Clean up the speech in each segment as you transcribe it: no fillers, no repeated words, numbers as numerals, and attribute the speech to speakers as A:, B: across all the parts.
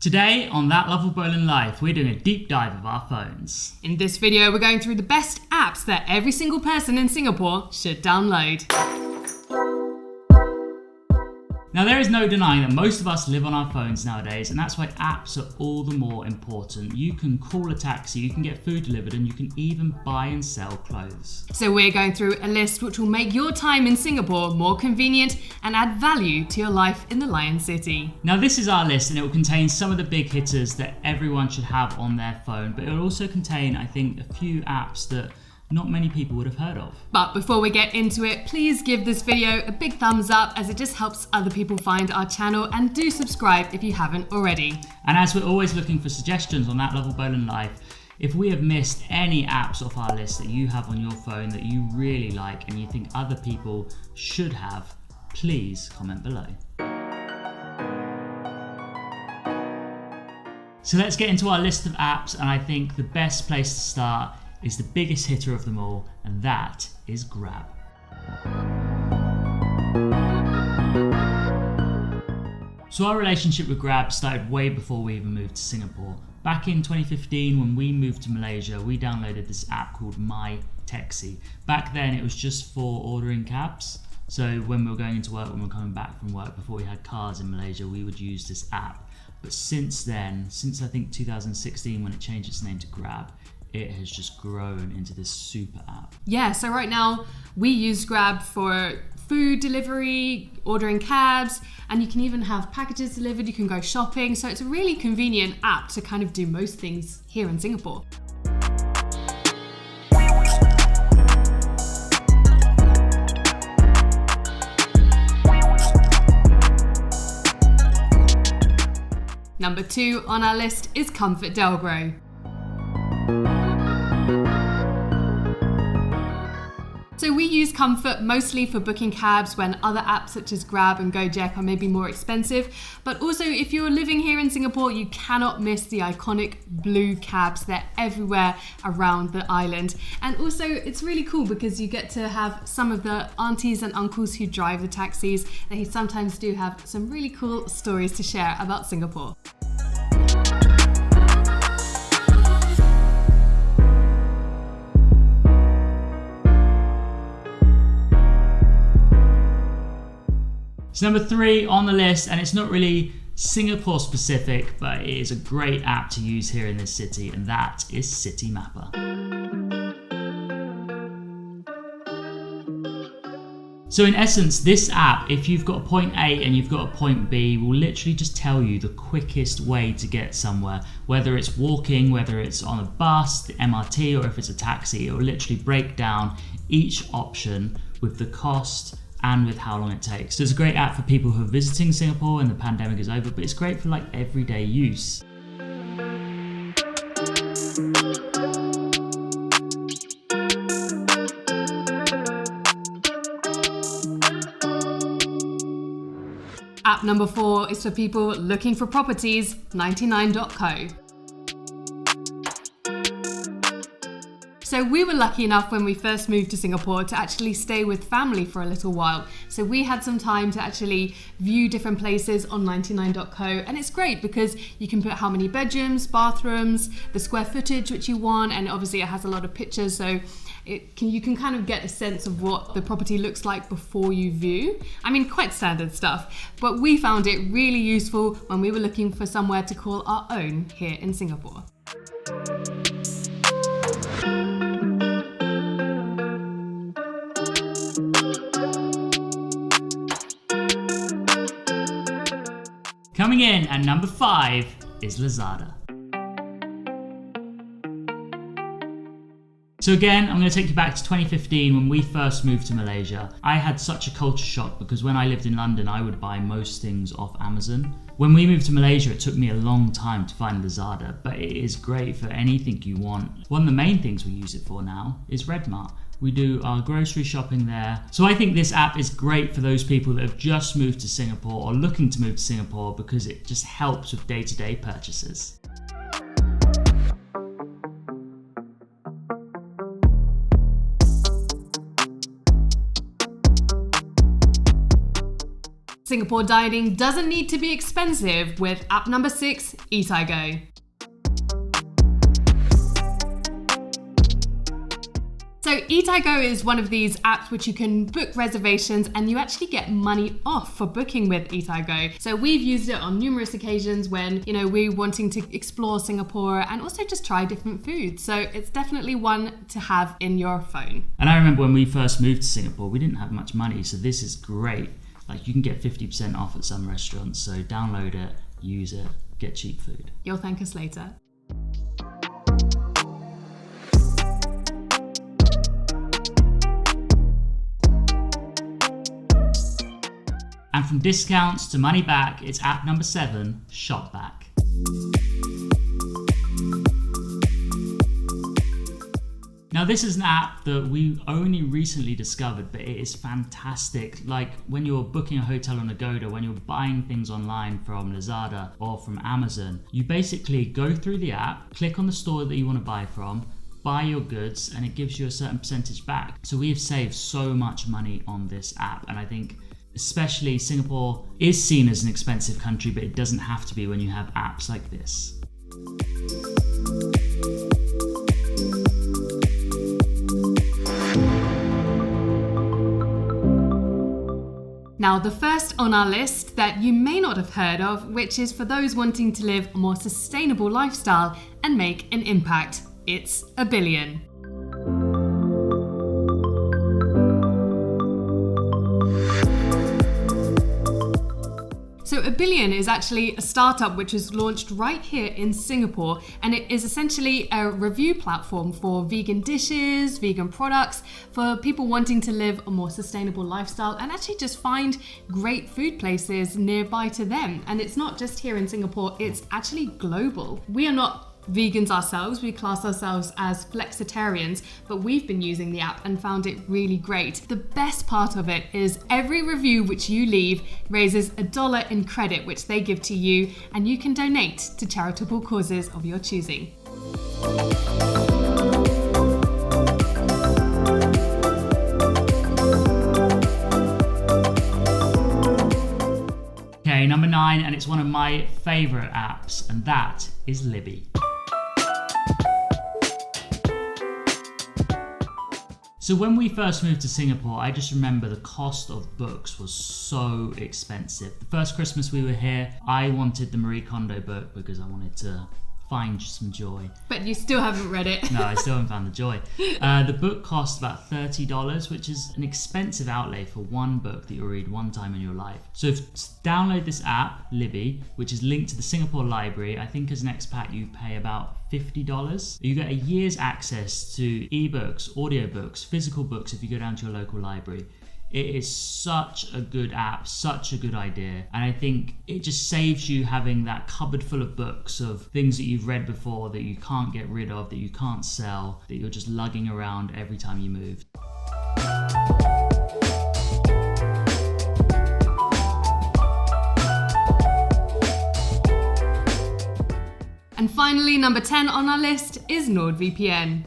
A: Today on That Lovell-Boland Life, we're doing a deep dive of our phones.
B: In this video, we're going through the best apps that every single person in Singapore should download.
A: Now, there is no denying that most of us live on our phones nowadays, and that's why apps are all the more important. You can call a taxi, you can get food delivered, and you can even buy and sell clothes.
B: So we're going through a list which will make your time in Singapore more convenient and add value to your life in the Lion City.
A: Now, this is our list, and it will contain some of the big hitters that everyone should have on their phone, but it will also contain, I think, a few apps that not many people would have heard of.
B: But before we get into it, please give this video a big thumbs up as it just helps other people find our channel, and do subscribe if you haven't already.
A: And as we're always looking for suggestions on That Lovell-Boland Life, if we have missed any apps off our list that you have on your phone that you really like and you think other people should have, please comment below. So let's get into our list of apps, and I think the best place to start is the biggest hitter of them all, and that is Grab. So our relationship with Grab started way before we even moved to Singapore. Back in 2015, when we moved to Malaysia, we downloaded this app called My Taxi. Back then it was just for ordering cabs. So when we were going into work, when we were coming back from work, before we had cars in Malaysia, we would use this app. But since then, since I think 2016 when it changed its name to Grab, it has just grown into this super app.
B: Yeah, so right now we use Grab for food delivery, ordering cabs, and you can even have packages delivered, you can go shopping. So it's a really convenient app to kind of do most things here in Singapore. Number 2 on our list is ComfortDelGro. So we use Comfort mostly for booking cabs when other apps such as Grab and Gojek are maybe more expensive. But also, if you're living here in Singapore, you cannot miss the iconic blue cabs. They're everywhere around the island. And also, it's really cool because you get to have some of the aunties and uncles who drive the taxis. They sometimes do have some really cool stories to share about Singapore.
A: So number 3 on the list, and it's not really Singapore specific, but it is a great app to use here in this city, and that is City Mapper. So in essence, this app, if you've got a point A and you've got a point B, will literally just tell you the quickest way to get somewhere. Whether it's walking, whether it's on a bus, the MRT, or if it's a taxi, it will literally break down each option with the cost and with how long it takes. So it's a great app for people who are visiting Singapore when the pandemic is over, but it's great for like everyday use.
B: App number 4 is for people looking for properties, 99.co. So we were lucky enough when we first moved to Singapore to actually stay with family for a little while. So we had some time to actually view different places on 99.co, and it's great because you can put how many bedrooms, bathrooms, the square footage which you want, and obviously it has a lot of pictures, so you can kind of get a sense of what the property looks like before you view. I mean, quite standard stuff, but we found it really useful when we were looking for somewhere to call our own here in Singapore.
A: Coming in at number 5 is Lazada. So again, I'm going to take you back to 2015 when we first moved to Malaysia. I had such a culture shock because when I lived in London, I would buy most things off Amazon. When we moved to Malaysia, it took me a long time to find Lazada, but it is great for anything you want. One of the main things we use it for now is Redmart. We do our grocery shopping there. So I think this app is great for those people that have just moved to Singapore or looking to move to Singapore because it just helps with day-to-day purchases.
B: So Singapore dining doesn't need to be expensive with app number 6, Eat I Go. So Eat I Go is one of these apps which you can book reservations and you actually get money off for booking with Eat I Go. So we've used it on numerous occasions when, we're wanting to explore Singapore and also just try different foods. So it's definitely one to have in your phone.
A: And I remember when we first moved to Singapore, we didn't have much money, so this is great. Like you can get 50% off at some restaurants, so download it, use it, get cheap food.
B: You'll thank us later.
A: And from discounts to money back, it's app number 7, Shopback. Now this is an app that we only recently discovered, but it is fantastic. Like when you're booking a hotel on Agoda, when you're buying things online from Lazada or from Amazon, you basically go through the app, click on the store that you want to buy from, buy your goods, and it gives you a certain percentage back. So we have saved so much money on this app, and I think especially Singapore is seen as an expensive country, but it doesn't have to be when you have apps like this.
B: Now, the first on our list that you may not have heard of, which is for those wanting to live a more sustainable lifestyle and make an impact. It's a billion. So A Billion is actually a startup which was launched right here in Singapore, and it is essentially a review platform for vegan dishes, vegan products, for people wanting to live a more sustainable lifestyle and actually just find great food places nearby to them. And it's not just here in Singapore, it's actually global. We are not vegans ourselves, we class ourselves as flexitarians, but we've been using the app and found it really great. The best part of it is every review which you leave raises $1 in credit which they give to you, and you can donate to charitable causes of your choosing.
A: Okay, number 9, and it's one of my favorite apps, and that is Libby. So when we first moved to Singapore, I just remember the cost of books was so expensive. The first Christmas we were here, I wanted the Marie Kondo book because I wanted to find some joy.
B: But you still haven't read it.
A: No, I still haven't found the joy. The book cost about $30, which is an expensive outlay for one book that you'll read one time in your life. So download this app, Libby, which is linked to the Singapore Library. I think as an expat you pay about $50. You get a year's access to ebooks, audiobooks, physical books if you go down to your local library. It is such a good app, such a good idea, and I think it just saves you having that cupboard full of books of things that you've read before that you can't get rid of, that you can't sell, that you're just lugging around every time you move.
B: And finally, number 10 on our list is Nordvpn.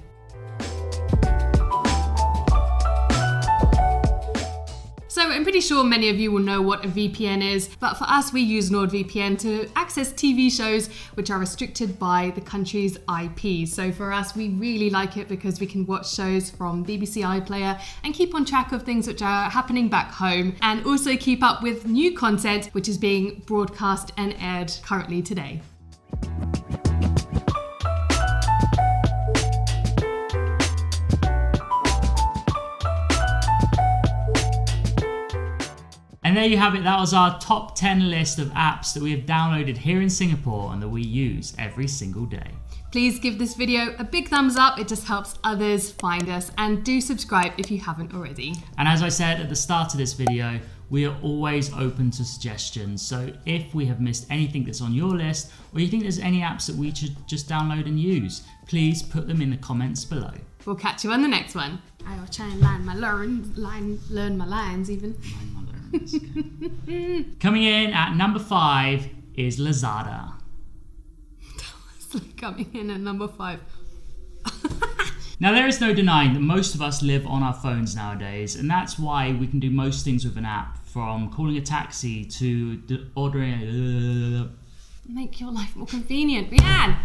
B: So I'm pretty sure many of you will know what a VPN is, but for us we use Nordvpn to access TV shows which are restricted by the country's IP. So for us we really like it because we can watch shows from BBC iPlayer and keep on track of things which are happening back home, and also keep up with new content which is being broadcast and aired currently today.
A: And there you have it, that was our top 10 list of apps that we have downloaded here in Singapore and that we use every single day.
B: Please give this video a big thumbs up, it just helps others find us, and do subscribe if you haven't already.
A: And as I said at the start of this video, we are always open to suggestions. So if we have missed anything that's on your list, or you think there's any apps that we should just download and use, please put them in the comments below.
B: We'll catch you on the next one. I'll try and learn my lines even.
A: Okay. Coming in at number 5 is Lazada.
B: It's like coming in at number 5.
A: Now there is no denying that most of us live on our phones nowadays, and that's why we can do most things with an app from calling a taxi to ordering.
B: Make your life more convenient, Rianne.